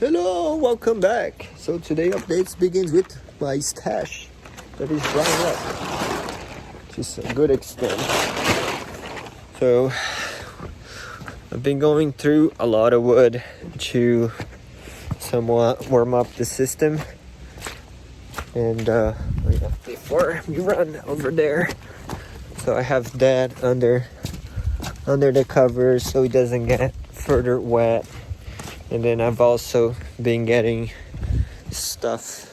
Hello, welcome back. So today updates begins with my stash that is drying up to a good extent. So I've been going through a lot of wood to somewhat warm up the system, and before we run over there, so I have that under the covers so it doesn't get further wet. And then I've also been getting stuff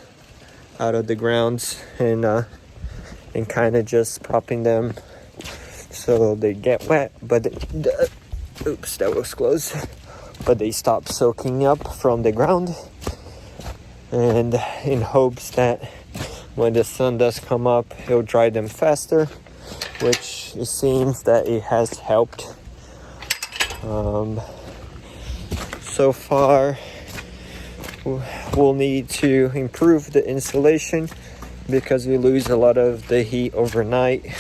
out of the grounds and kind of just propping them so they get wet, but oops, that was close. But they stop soaking up from the ground, and in hopes that when the sun does come up, it'll dry them faster, which it seems that it has helped. So far, we'll need to improve the insulation because we lose a lot of the heat overnight.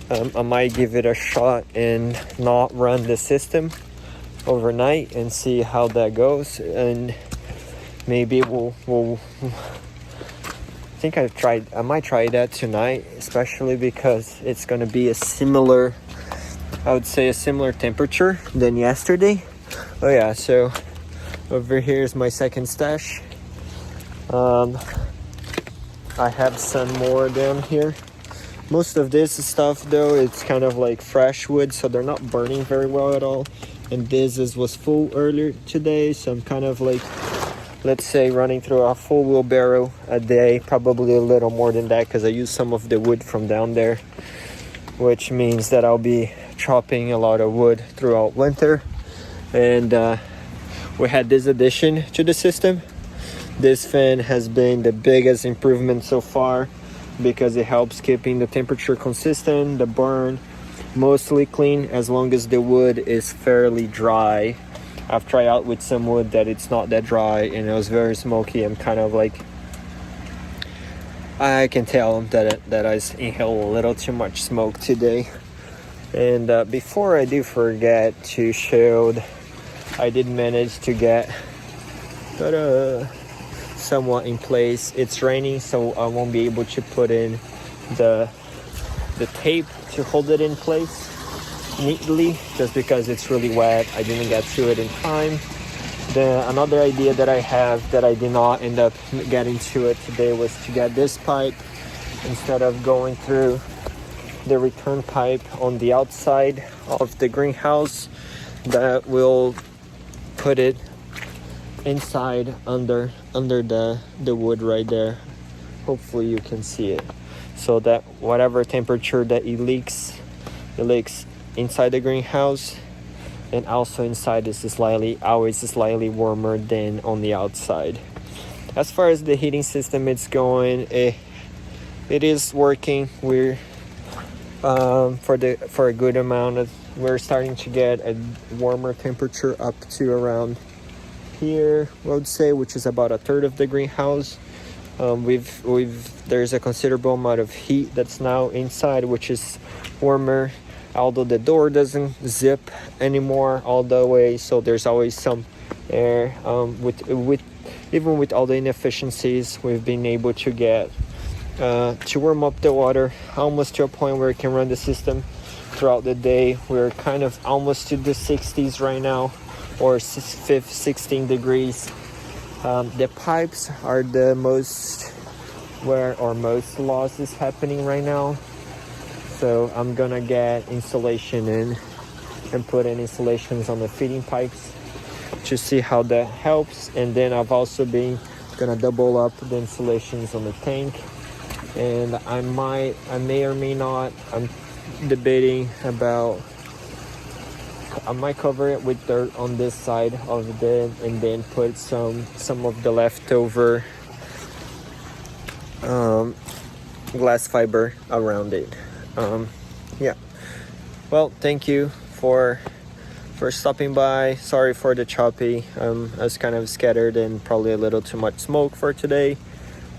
I might give it a shot and not run the system overnight and see how that goes, and maybe we'll I might try that tonight, especially because it's going to be a similar temperature than yesterday. Oh yeah, so over here is my second stash. I have some more down here. Most of this stuff though, it's kind of like fresh wood, so they're not burning very well at all. And this was full earlier today, so I'm kind of like, let's say, running through a full wheelbarrow a day, probably a little more than that because I use some of the wood from down there, which means that I'll be chopping a lot of wood throughout winter. And we had this addition to the system. This fan has been the biggest improvement so far because it helps keeping the temperature consistent, the burn mostly clean as long as the wood is fairly dry. I've tried out with some wood that it's not that dry and it was very smoky. I'm kind of like, I can tell that I inhaled a little too much smoke today. And before I do forget to show, I did manage to get somewhat in place. It's raining, so I won't be able to put in the tape to hold it in place neatly just because it's really wet. I didn't get to it in time. Another idea that I have that I did not end up getting to it today was to get this pipe instead of going through the return pipe on the outside of the greenhouse. That will put it inside under the wood right there. Hopefully you can see it, so that whatever temperature that it leaks inside the greenhouse, and also inside is always slightly warmer than on the outside. As far as the heating system it's going, it is working. We're for a good amount of, we're starting to get a warmer temperature up to around here, I would say, which is about a third of the greenhouse. There's a considerable amount of heat that's now inside, which is warmer, although the door doesn't zip anymore all the way, so there's always some air. Even with all the inefficiencies, we've been able to get to warm up the water almost to a point where it can run the system throughout the day. We're kind of almost to the 60s right now, or 16 degrees. The pipes are the most loss is happening right now, so I'm gonna get insulation in and put in insulations on the feeding pipes to see how that helps. And then I've also been gonna double up the insulations on the tank, and I may or may not, I'm debating about, I might cover it with dirt on this side of it and then put some of the leftover glass fiber around it. Yeah, well, thank you for stopping by. Sorry for the choppy. I was kind of scattered and probably a little too much smoke for today.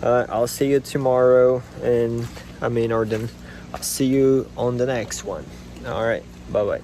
I'll see you tomorrow, and I'll see you on the next one. All right, bye bye.